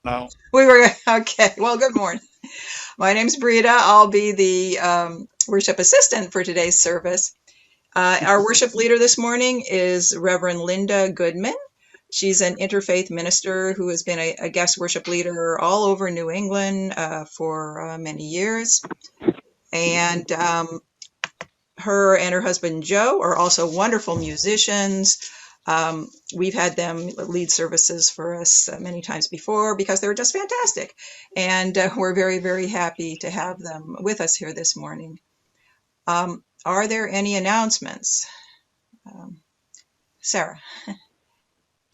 No. We were okay. Well, good morning. My name's Brita. I'll be the worship assistant for today's service. Our worship leader this morning is Reverend Linda Goodman. She's an interfaith minister who has been a guest worship leader all over New England for many years. And her and her husband Joe are also wonderful musicians. We've had them lead services for us many times before because they were just fantastic. And we're very, very happy to have them with us here this morning. Are there any announcements? Um, Sarah.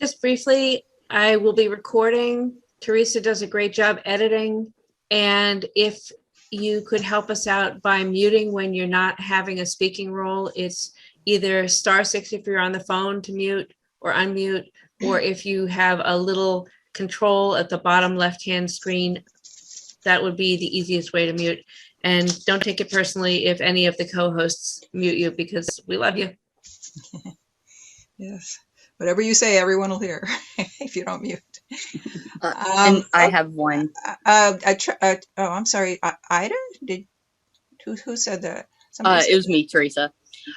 Just briefly, I will be recording. Teresa does a great job editing. And if you could help us out by muting when you're not having a speaking role, it's either *6 if you're on the phone to mute or unmute, or if you have a little control at the bottom left-hand screen, that would be the easiest way to mute. And don't take it personally if any of the co-hosts mute you, because we love you. Yes. Whatever you say, everyone will hear if you don't mute. And I have one. Oh, I'm sorry. Ida? Who said that? Somebody said It was that. me, Teresa.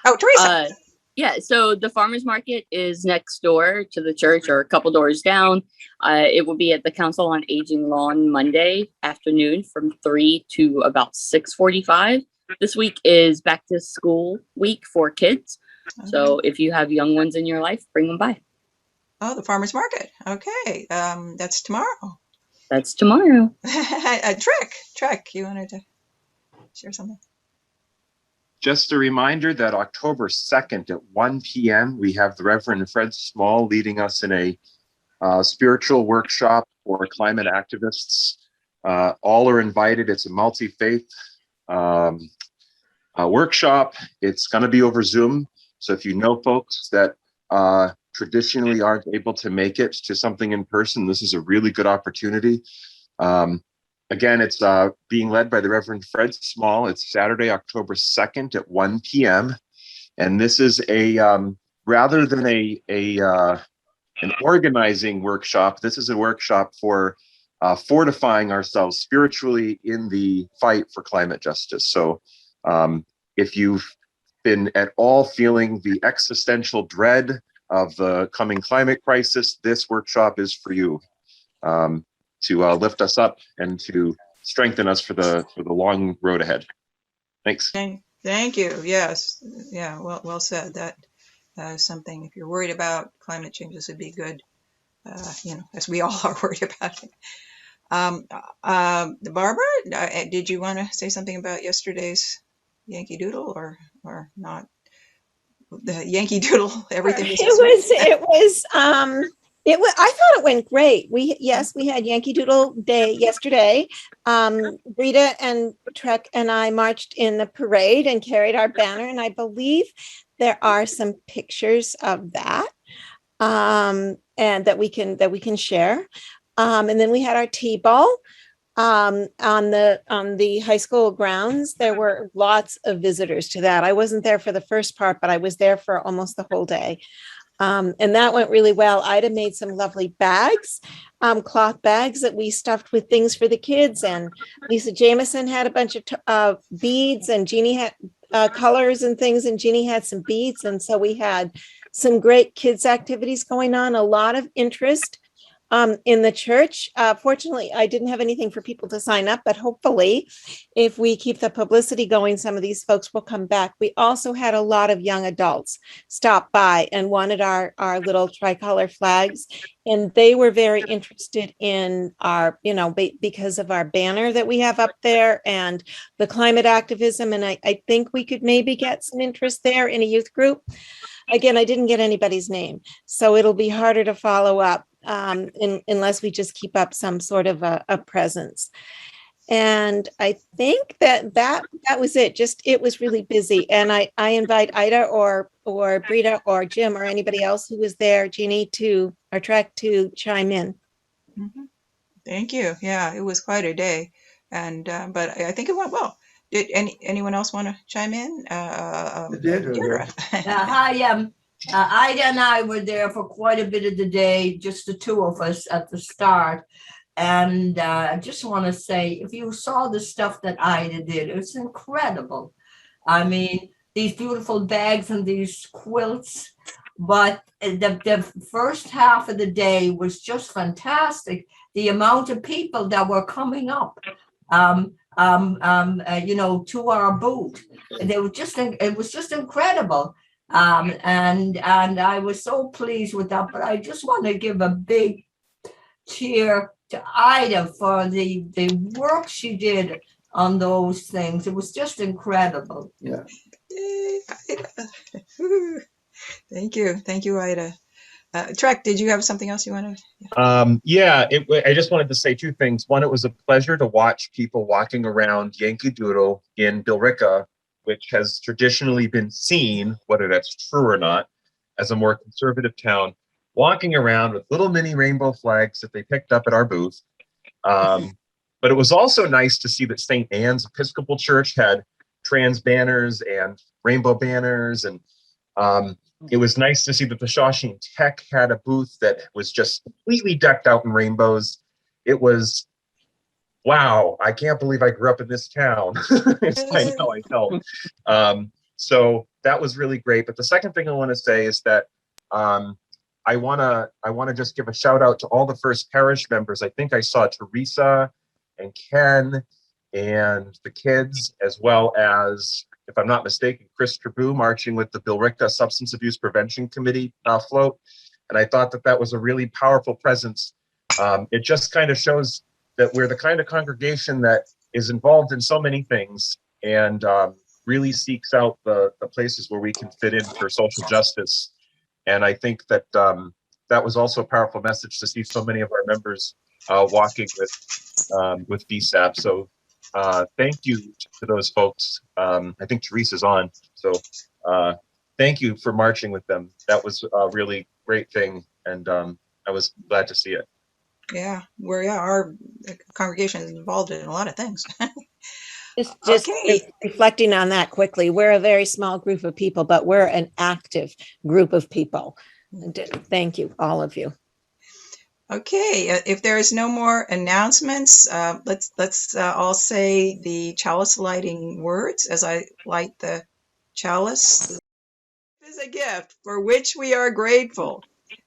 Oh, Teresa. Yeah, so the farmers market is next door to the church, or a couple doors down. It will be at the Council on Aging lawn Monday afternoon from 3 to about 6:45. This week is back to school week for kids. So if you have young ones in your life, bring them by. Oh, the farmers market. Okay. That's tomorrow. That's tomorrow. Trek, you wanted to share something? Just a reminder that October 2nd at 1 p.m., we have the Reverend Fred Small leading us in a spiritual workshop for climate activists. All are invited. It's a multi-faith workshop. It's going to be over Zoom. So if you know folks that traditionally aren't able to make it to something in person, this is a really good opportunity. Again, it's being led by the Reverend Fred Small. It's Saturday, October 2nd at 1 p.m. And this is a rather than an organizing workshop, this is a workshop for fortifying ourselves spiritually in the fight for climate justice. So if you've been at all feeling the existential dread of the coming climate crisis, this workshop is for you. To lift us up and to strengthen us for the long road ahead. Thanks. Thank you. Yes. Yeah. Well said. That is something. If you're worried about climate change, this would be good. As we all are worried about it. Barbara, did you want to say something about yesterday's Yankee Doodle or not? The Yankee Doodle. Everything was. I thought it went great. We had Yankee Doodle Day yesterday. Rita and Trek and I marched in the parade and carried our banner, and I believe there are some pictures of that, and that we can share. And then we had our T-ball on the high school grounds. There were lots of visitors to that. I wasn't there for the first part, but I was there for almost the whole day. And that went really well. Ida made some lovely bags, cloth bags that we stuffed with things for the kids. And Lisa Jameson had a bunch of beads, and Jeannie had colors and things, and Jeannie had some beads. And so we had some great kids activities going on, a lot of interest in the church. Fortunately, I didn't have anything for people to sign up, but hopefully if we keep the publicity going, some of these folks will come back. We also had a lot of young adults stop by and wanted our little tricolor flags. And they were very interested in our, because of our banner that we have up there and the climate activism. And I think we could maybe get some interest there in a youth group. Again, I didn't get anybody's name, so it'll be harder to follow up unless we just keep up some sort of a presence. And I think that was it. It was really busy. And I invite Ida or Brita or Jim or anybody else who was there, Jeannie, or Trek, to chime in. Mm-hmm. Thank you. Yeah, it was quite a day, and but I think it went well. Did anyone else want to chime in? Hi, Ida and I were there for quite a bit of the day, just the two of us at the start. And I just want to say, if you saw the stuff that Ida did, it's incredible. I mean, these beautiful bags and these quilts, but the first half of the day was just fantastic. The amount of people that were coming up, to our booth, it was just incredible. And I was so pleased with that. But I just want to give a big cheer to Ida for the work she did on those things. It was just incredible. Yeah. Yay, Ida. Woo. Thank you, Ida. Trek, did you have something else you want to? Yeah, I just wanted to say two things. One, it was a pleasure to watch people walking around Yankee Doodle in Billerica, which has traditionally been seen, whether that's true or not, as a more conservative town, walking around with little mini rainbow flags that they picked up at our booth. But it was also nice to see that St. Anne's Episcopal Church had trans banners and rainbow banners, and it was nice to see that the Shawshene Tech had a booth that was just completely decked out in rainbows. It was, wow, I can't believe I grew up in this town. It's kind of how I felt. So that was really great. But the second thing I want to say is that I want to just give a shout out to all the First Parish members. I think I saw Teresa and Ken and the kids, as well as, if I'm not mistaken, Chris Trabou marching with the Billerica Substance Abuse Prevention Committee float. And I thought that was a really powerful presence. It just kind of shows that we're the kind of congregation that is involved in so many things and really seeks out the places where we can fit in for social justice. And I think that that was also a powerful message to see so many of our members walking with DSAP. So thank you to those folks. I think Teresa's on. So thank you for marching with them. That was a really great thing. And I was glad to see it. Yeah, our congregation is involved in a lot of things. Just Okay. reflecting on that quickly, we're a very small group of people, but we're an active group of people. Thank you, all of you. Okay, if there is no more announcements, let's all say the chalice lighting words as I light the chalice. It is a gift for which we are grateful.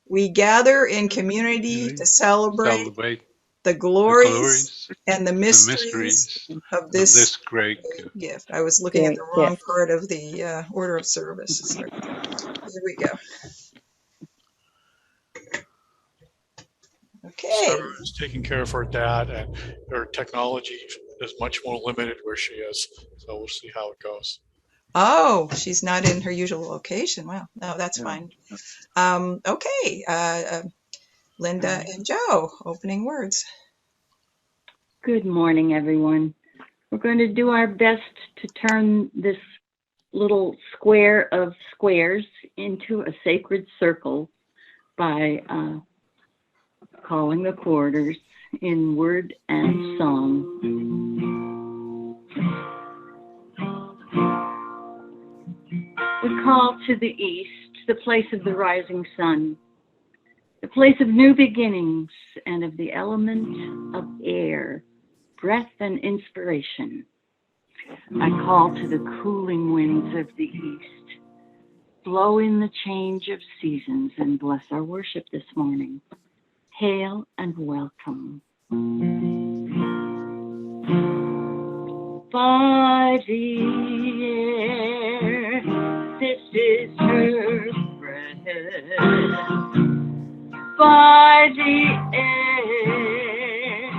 We gather in community to celebrate the glories and the mysteries of this great gift. I was looking at the wrong part of the order of service. Sorry. Here we go. Okay. Sarah is taking care of her dad, and her technology is much more limited where she is. So we'll see how it goes. Oh, she's not in her usual location. Wow. No, that's fine. Okay. Linda and Joe, opening words. Good morning, everyone. We're going to do our best to turn this little square of squares into a sacred circle by calling the quarters in word and song. We call to the east, the place of the rising sun, the place of new beginnings and of the element of air, breath and inspiration. I call to the cooling winds of the east, blow in the change of seasons and bless our worship this morning. Hail and welcome. By the air, this is her breath. By the air,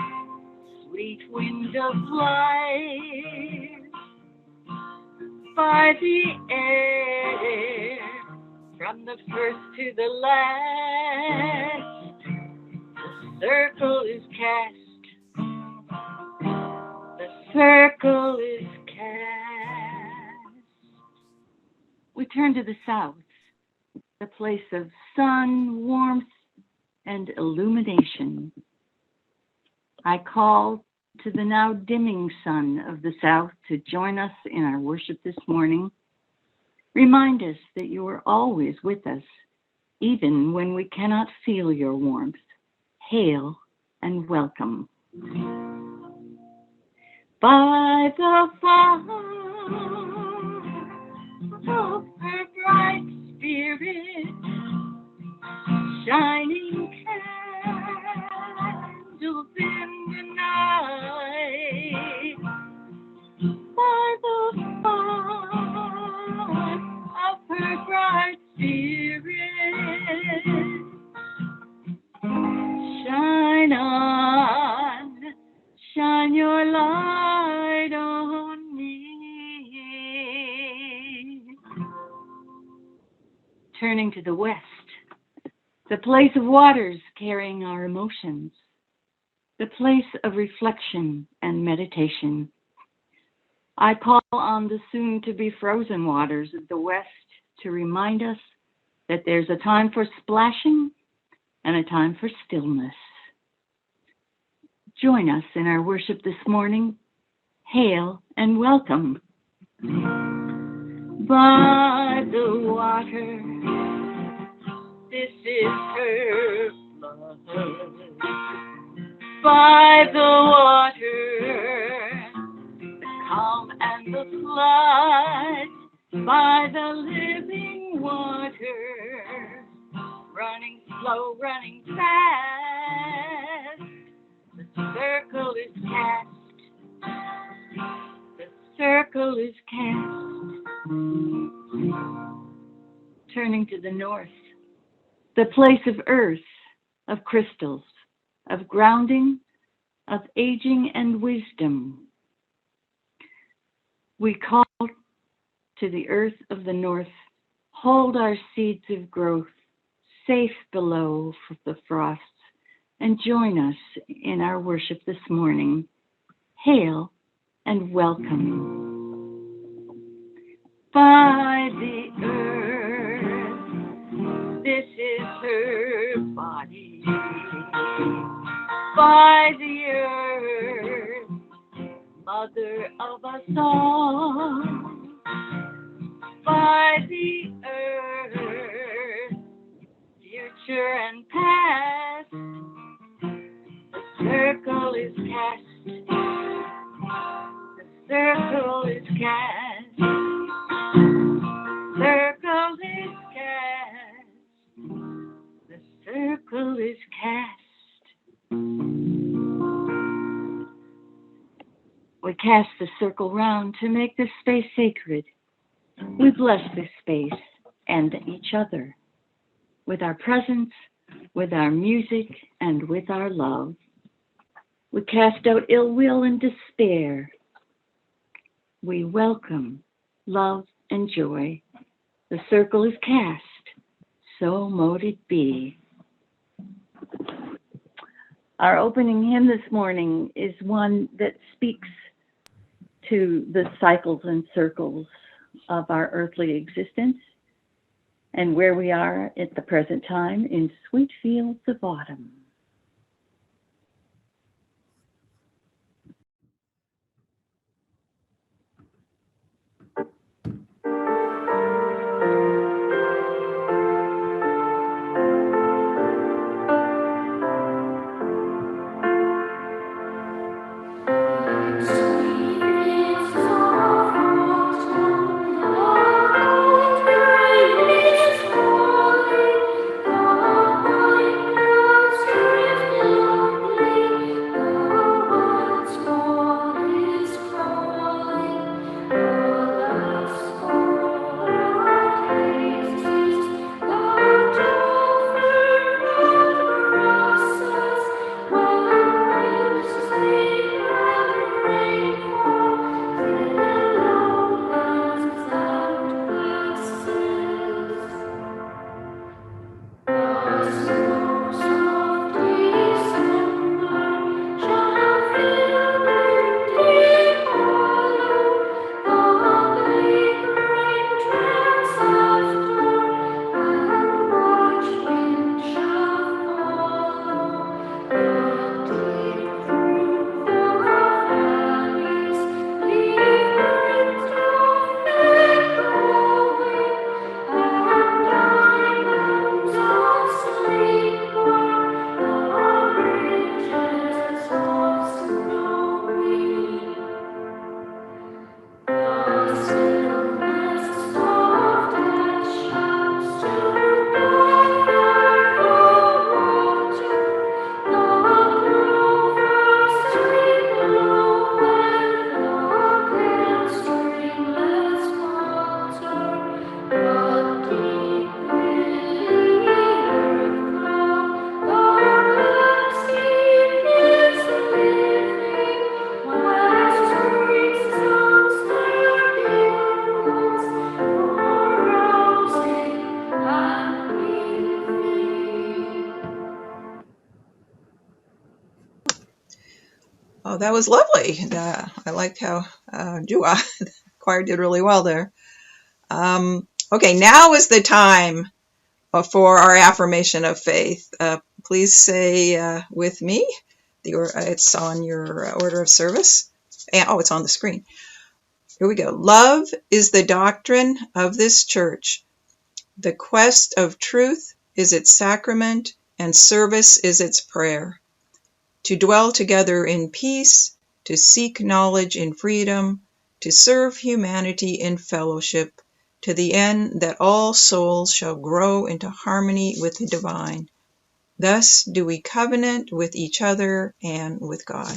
sweet wind of life. By the air, from the first to the last, the circle is cast. The circle is cast. We turn to the south, the place of sun, warmth, and illumination. I call to the now dimming sun of the south to join us in our worship this morning. Remind us that you are always with us, even when we cannot feel your warmth. Hail and welcome. By the fire of her bright spirit, shining candles in the night. By the fire of her bright spirit, shine on, shine your light on me. Turning to the west, the place of waters carrying our emotions, the place of reflection and meditation. I call on the soon-to-be frozen waters of the west to remind us that there's a time for splashing and a time for stillness. Join us in our worship this morning. Hail and welcome. By the water, this is her blood. By the water, the calm and the flood. By the living water, running slow, running fast. The circle is cast. The circle is cast. Turning to the north, the place of earth, of crystals, of grounding, of aging and wisdom. We call to the earth of the north, hold our seeds of growth, safe below the frosts, and join us in our worship this morning. Hail and welcome. By the earth, this is her body. By the earth, mother of us all. By the earth, future and past, the circle is cast. The circle is cast. Circle is cast. The circle is cast. We cast the circle round to make this space sacred. We bless this space and each other with our presence, with our music, and with our love. We cast out ill will and despair. We welcome love and joy. The circle is cast, so mote it be. Our opening hymn this morning is one that speaks to the cycles and circles of our earthly existence and where we are at the present time in sweet fields of autumn. Thank you. Wow, that was lovely. I liked how Jua, the choir did really well there. Okay, now is the time for our affirmation of faith. Please say with me. It's on your order of service. And, it's on the screen. Here we go. Love is the doctrine of this church. The quest of truth is its sacrament, and service is its prayer. To dwell together in peace, to seek knowledge in freedom, to serve humanity in fellowship, to the end that all souls shall grow into harmony with the divine. Thus do we covenant with each other and with God.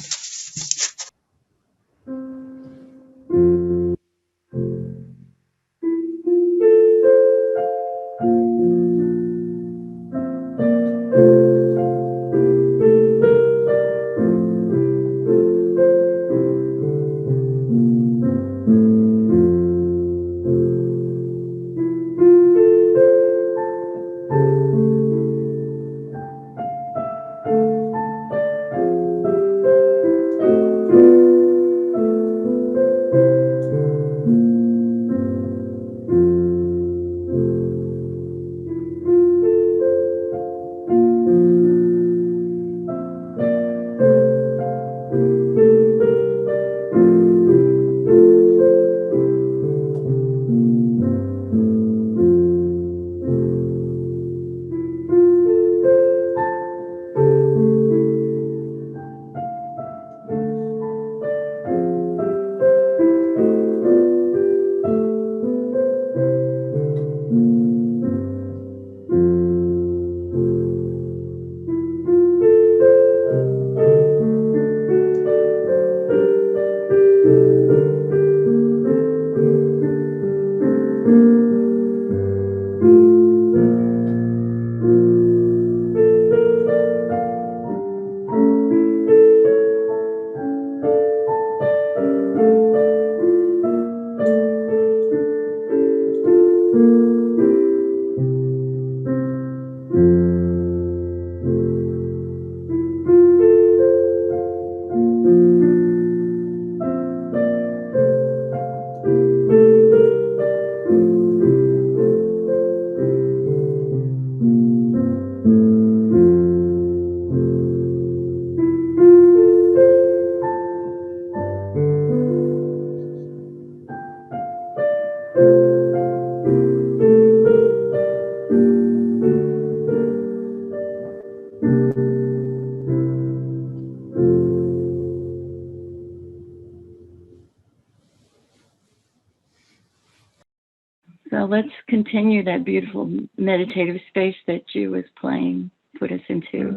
So let's continue that beautiful meditative space that Ju was put us into.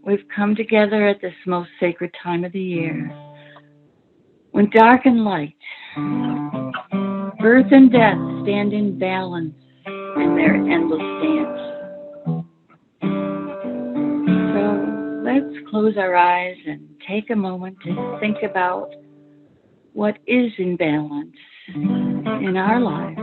We've come together at this most sacred time of the year, when dark and light, birth and death stand in balance in their endless dance. So let's close our eyes and take a moment to think about what is in balance in our lives.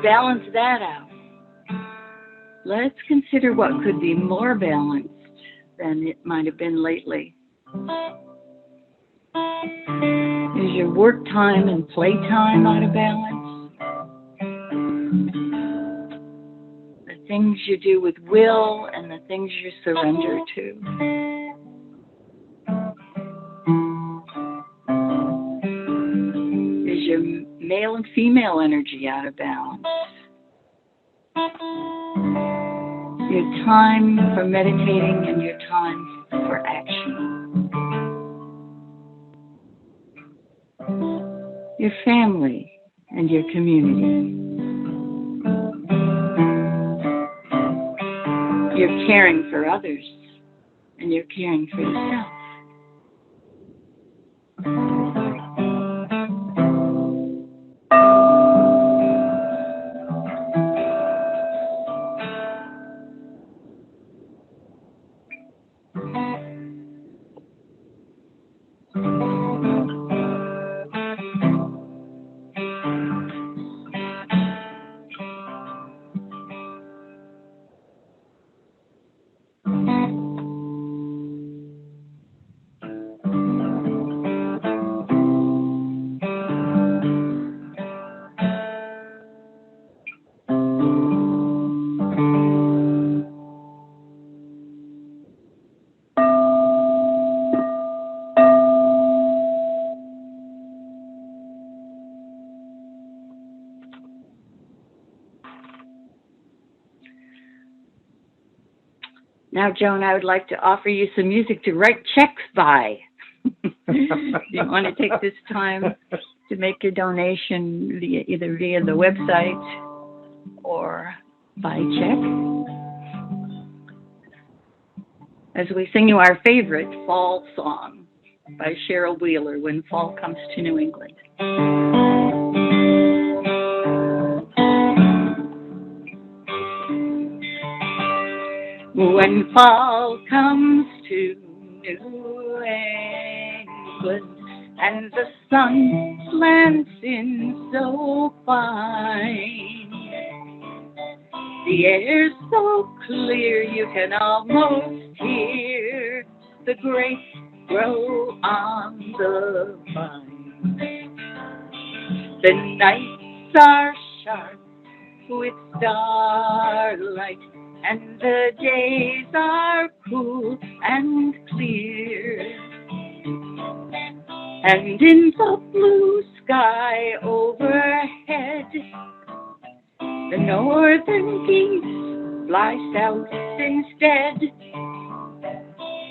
Balance that out. Let's consider what could be more balanced than it might have been lately. Is your work time and play time out of balance? The things you do with will and the things you surrender to. Is your male and female energy out of balance? Your time for meditating and your time for action. Your family and your community. you're caring for others, and you're caring for yourself. Now, Joan, I would like to offer you some music to write checks by. You want to take this time to make your donation either via the website or by check, as we sing you our favorite fall song by Cheryl Wheeler, When Fall Comes to New England. When fall comes to New England and the sun slants in so fine, the air's so clear you can almost hear the grapes grow on the vine. The nights are sharp with starlight, and the days are cool and clear. And in the blue sky overhead, the northern geese fly south instead,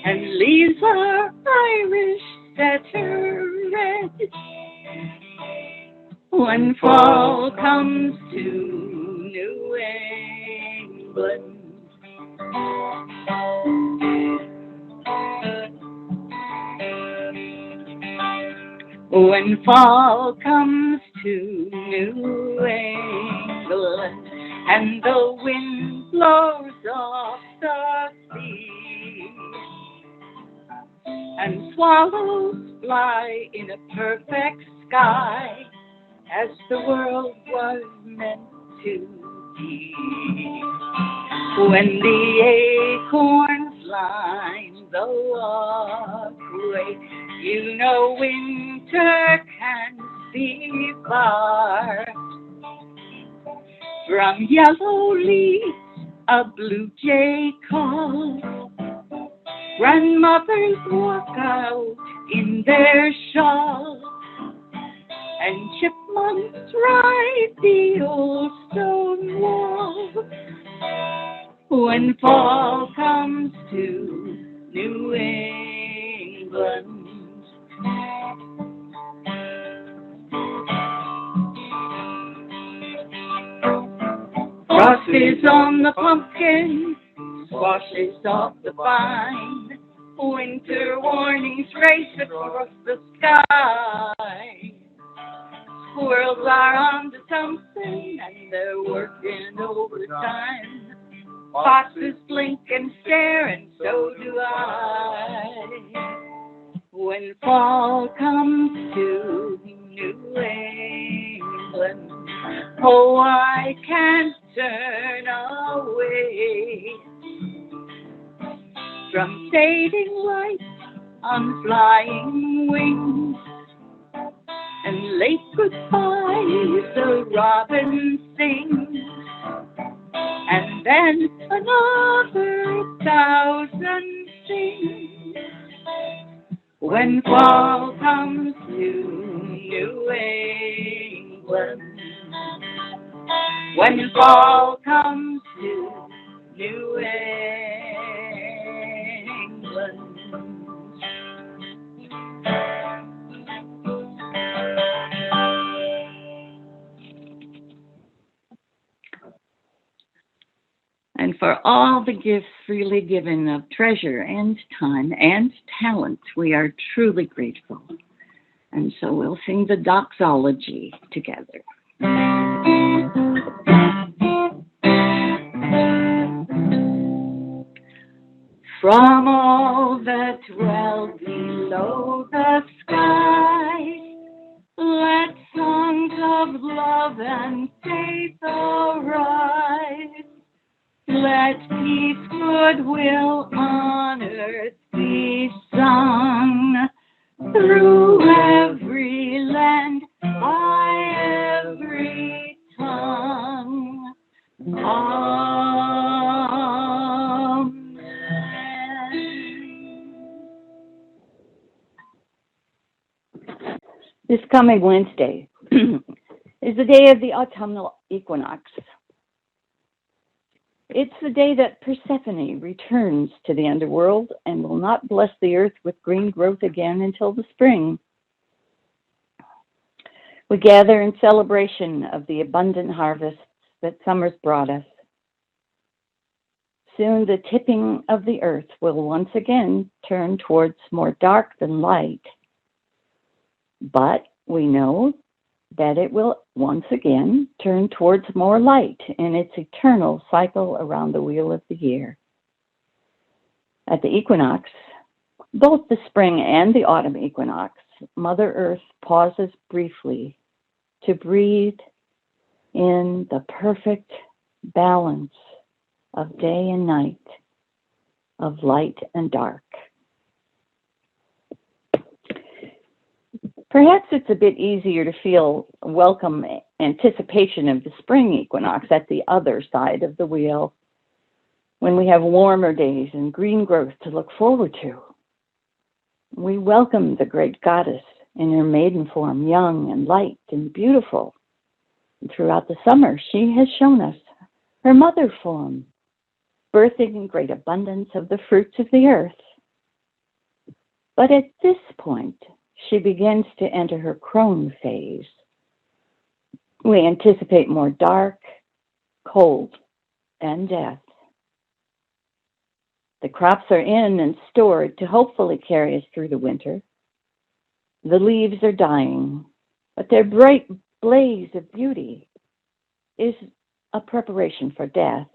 and leaves are Irish setter red. When fall comes to New England, when fall comes to New England and the wind blows off the sea and swallows fly in a perfect sky as the world was meant to be, when the acorns line the walkway, you know winter can be far. From yellow leaves a blue jay calls, grandmothers walk out in their shawls, and chipmunks ride the old stone wall. When fall comes to New England, frost is on the pumpkin, squash is off the vine, winter warnings race across the sky. Squirrels are on to something and they're working overtime. Foxes blink and stare, and so do I. When fall comes to New England, oh, I can't turn away from fading lights on flying wings, and late goodbyes the robin sings, and then another 1,000 sings. When fall comes to New England, when fall comes to New England. And for all the gifts freely given of treasure and time and talent. We are truly grateful. And so we'll sing the doxology together. From all that dwell below the sky, let songs of love and faith arise. Let peace, goodwill on earth be sung through every land, by every tongue. Amen. This coming Wednesday is the day of the autumnal equinox. It's the day that Persephone returns to the underworld and will not bless the earth with green growth again until the spring. We gather in celebration of the abundant harvests that summer's brought us. Soon the tipping of the earth will once again turn towards more dark than light. But we know that it will once again turn towards more light in its eternal cycle around the wheel of the year. At the equinox, both the spring and the autumn equinox, Mother Earth pauses briefly to breathe in the perfect balance of day and night, of light and dark. Perhaps it's a bit easier to feel welcome anticipation of the spring equinox at the other side of the wheel, when we have warmer days and green growth to look forward to. We welcome the great goddess in her maiden form, young and light and beautiful. And throughout the summer, she has shown us her mother form, birthing in great abundance of the fruits of the earth. But at this point, she begins to enter her crone phase. We anticipate more dark, cold, and death. The crops are in and stored to hopefully carry us through the winter. The leaves are dying, but their bright blaze of beauty is a preparation for death.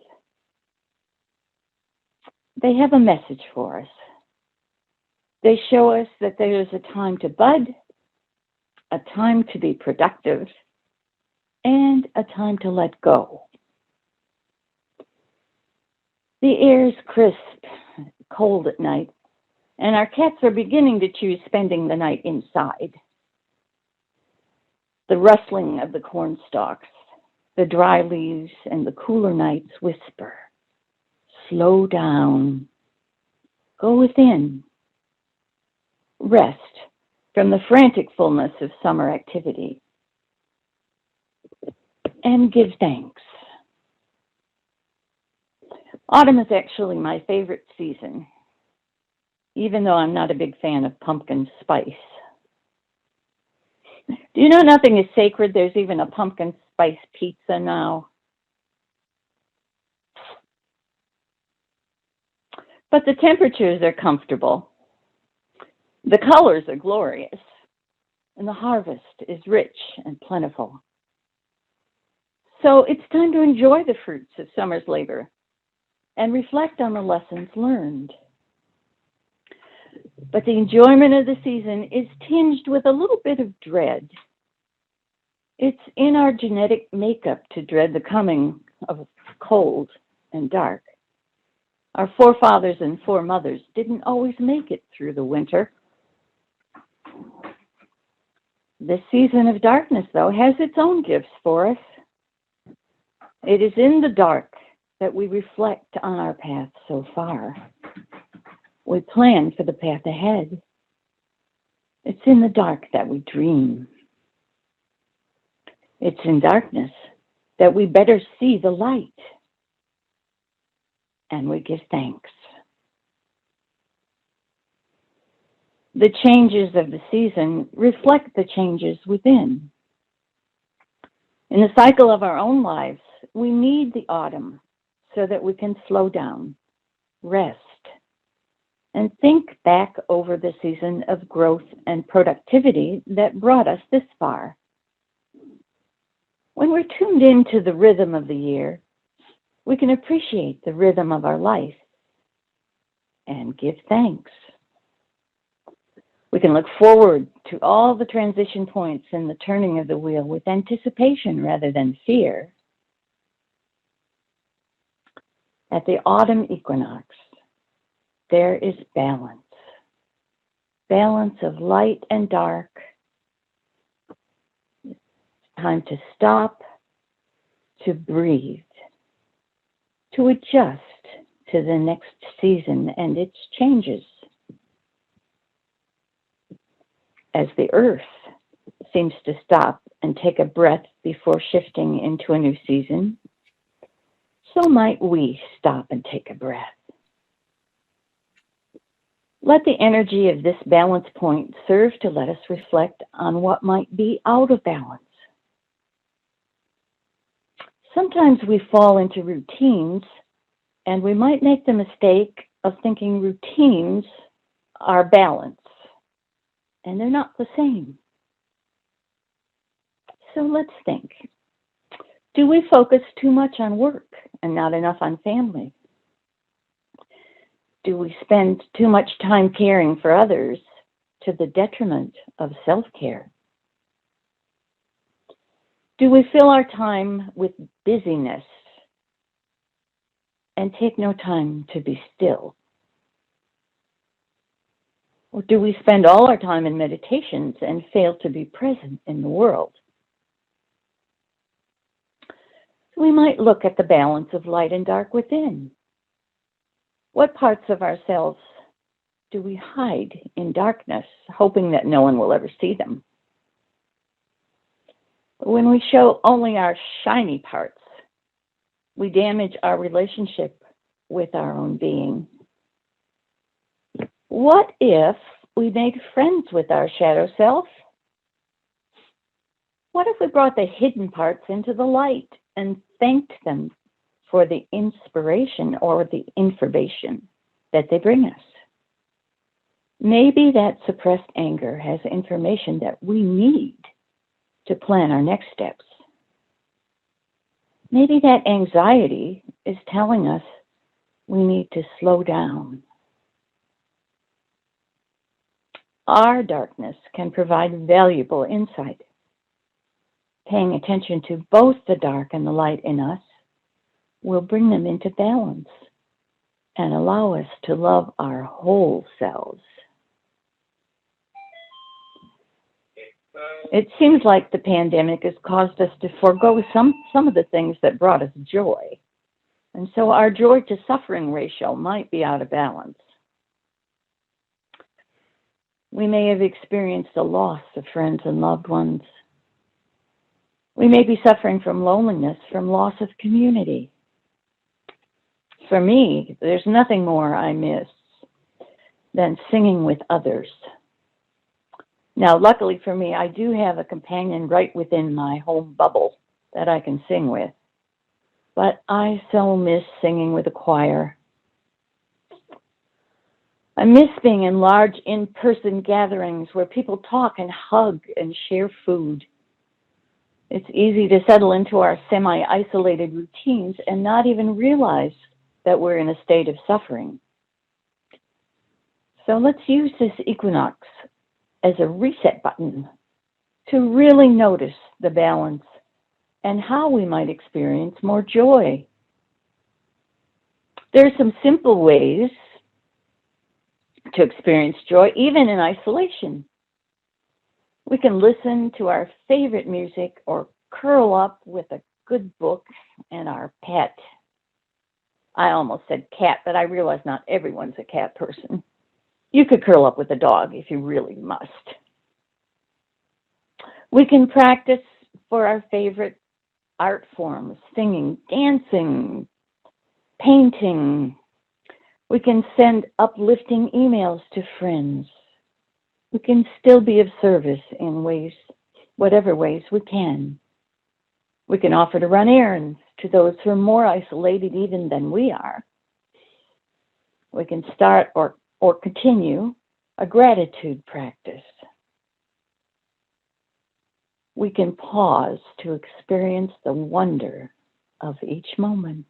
They have a message for us. They show us that there is a time to bud, a time to be productive, and a time to let go. The air is crisp, cold at night, and our cats are beginning to choose spending the night inside. The rustling of the corn stalks, the dry leaves, and the cooler nights whisper, slow down, go within. Rest from the frantic fullness of summer activity, and give thanks. Autumn is actually my favorite season, even though I'm not a big fan of pumpkin spice. Do you know nothing is sacred? There's even a pumpkin spice pizza now. But the temperatures are comfortable. The colors are glorious, and the harvest is rich and plentiful. So it's time to enjoy the fruits of summer's labor and reflect on the lessons learned. But the enjoyment of the season is tinged with a little bit of dread. It's in our genetic makeup to dread the coming of cold and dark. Our forefathers and foremothers didn't always make it through the winter. This season of darkness, though, has its own gifts for us. It is in the dark that we reflect on our path so far. We plan for the path ahead. It's in the dark that we dream. It's in darkness that we better see the light. And we give thanks. The changes of the season reflect the changes within. In the cycle of our own lives, we need the autumn so that we can slow down, rest, and think back over the season of growth and productivity that brought us this far. When we're tuned into the rhythm of the year, we can appreciate the rhythm of our life and give thanks. We can look forward to all the transition points in the turning of the wheel with anticipation rather than fear. At the autumn equinox, there is balance. Balance of light and dark. Time to stop, to breathe, to adjust to the next season and its changes. As the earth seems to stop and take a breath before shifting into a new season, so might we stop and take a breath. Let the energy of this balance point serve to let us reflect on what might be out of balance. Sometimes we fall into routines, and we might make the mistake of thinking routines are balance, and they're not the same. So let's think. Do we focus too much on work and not enough on family? Do we spend too much time caring for others to the detriment of self-care? Do we fill our time with busyness and take no time to be still? Or do we spend all our time in meditations and fail to be present in the world? We might look at the balance of light and dark within. What parts of ourselves do we hide in darkness, hoping that no one will ever see them? When we show only our shiny parts, we damage our relationship with our own being. What if we made friends with our shadow self? What if we brought the hidden parts into the light and thanked them for the inspiration or the information that they bring us? Maybe that suppressed anger has information that we need to plan our next steps. Maybe that anxiety is telling us we need to slow down. Our darkness can provide valuable insight. Paying attention to both the dark and the light in us will bring them into balance and allow us to love our whole selves. It seems like the pandemic has caused us to forego some of the things that brought us joy. And so our joy to suffering ratio might be out of balance. We may have experienced the loss of friends and loved ones. We may be suffering from loneliness, from loss of community. For me, there's nothing more I miss than singing with others. Now, luckily for me, I do have a companion right within my home bubble that I can sing with. But I so miss singing with a choir. I miss being in large in-person gatherings where people talk and hug and share food. It's easy to settle into our semi-isolated routines and not even realize that we're in a state of suffering. So let's use this equinox as a reset button to really notice the balance and how we might experience more joy. There are some simple ways to experience joy, even in isolation. We can listen to our favorite music or curl up with a good book and our pet. I almost said cat, but I realize not everyone's a cat person. You could curl up with a dog if you really must. We can practice for our favorite art forms, singing, dancing, painting. We can send uplifting emails to friends. We can still be of service in ways, whatever ways we can. We can offer to run errands to those who are more isolated even than we are. We can start or continue a gratitude practice. We can pause to experience the wonder of each moment.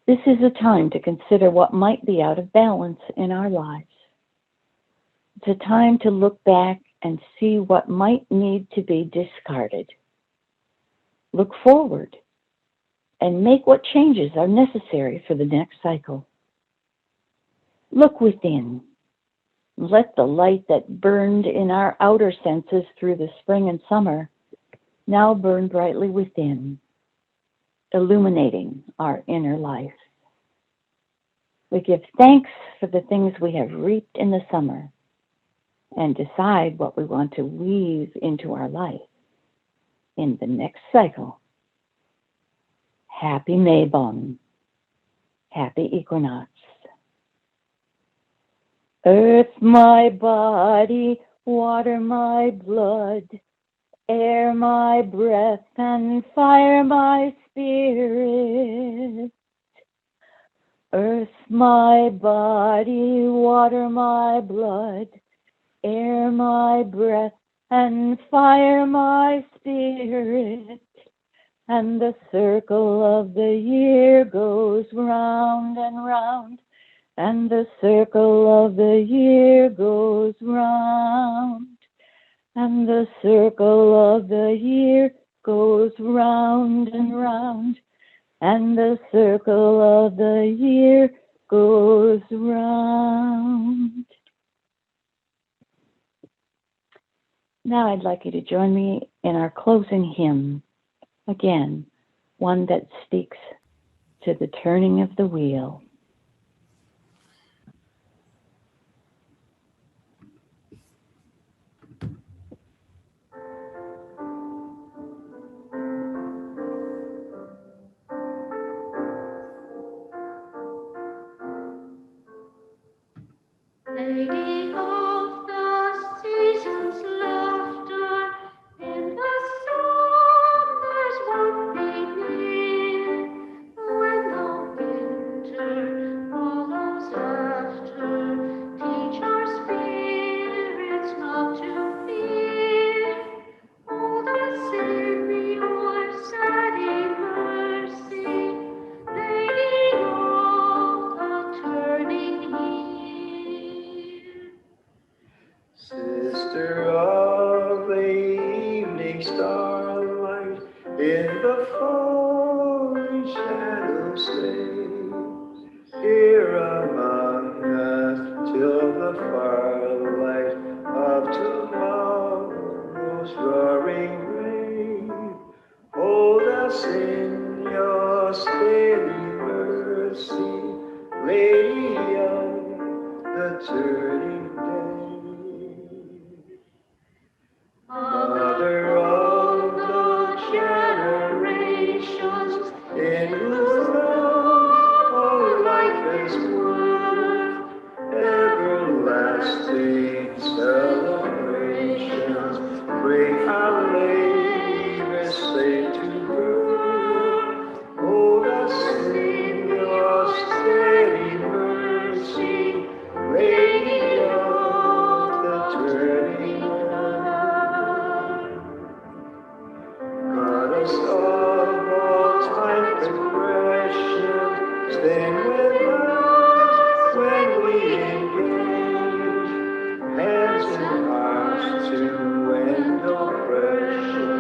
This is a time to consider what might be out of balance in our lives. It's a time to look back and see what might need to be discarded. Look forward and make what changes are necessary for the next cycle. Look within. Let the light that burned in our outer senses through the spring and summer now burn brightly within, illuminating our inner life. We give thanks for the things we have reaped in the summer and decide what we want to weave into our life in the next cycle. Happy Mabon. Happy Equinox. Earth my body, water my blood, air my breath, and fire my spirit. Earth my body, water my blood, air my breath, and fire my spirit. And the circle of the year goes round and round, and the circle of the year goes round, and the circle of the year goes round and round, and the circle of the year goes round. Now I'd like you to join me in our closing hymn. Again, one that speaks to the turning of the wheel. Lady of the seasons, laughter in the summer's warmth beneath. When the winter follows after, teach our spirits not to fear. Hold us in your steady mercy, Lady of the turning year. Sister of the evening starlight, in the falling shadows stay, here among us till the firelight of tomorrow's roaring rain. Hold us in your steady mercy, Lady of the turning day. Mother of the generations, in whose love all life is worth, everlasting celebrations bring our labors safe to birth. Hold us in your steady mercy, Lady of the turning Goddess of all time progression, stand with us when we engage, hands and hearts to end oppression,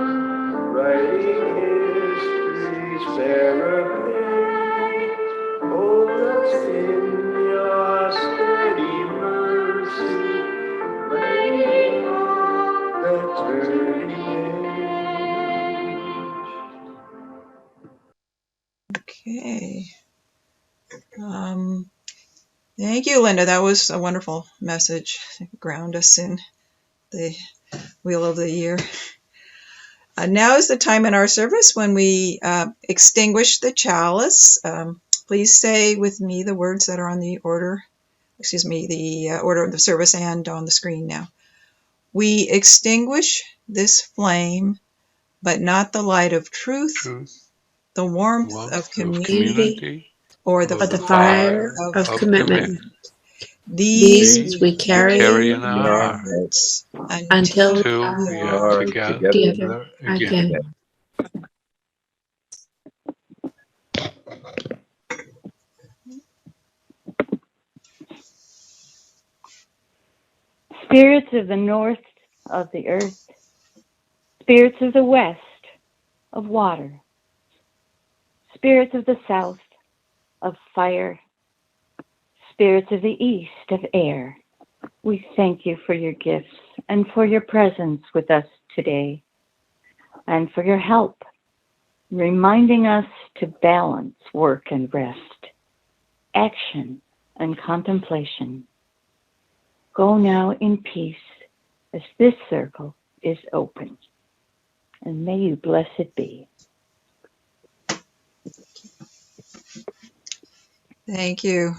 writing history's fairer page. Hold us in your steady mercy, Lady of the turning age. Okay. Thank you, Linda. That was a wonderful message. Ground us in the wheel of the year. Now is the time in our service when we extinguish the chalice. Please say with me the words that are on the order, the order of the service and on the screen now. We extinguish this flame but not the light of truth, truth, the warmth warmth of of community, community, or or the But the fire fire of of of commitment, commitment. These these we we carry carry in our in our heart hearts until until we till are we we are are together together again. again. Spirits of the north of the earth, spirits of the west of water, spirits of the south of fire, spirits of the east of air. We thank you for your gifts and for your presence with us today, and for your help, reminding us to balance work and rest, action and contemplation. Go now in peace as this circle is open, and may you blessed be. Thank you.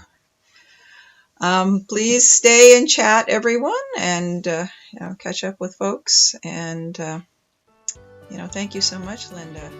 Please stay and chat, everyone, and catch up with folks. And thank you so much, Linda.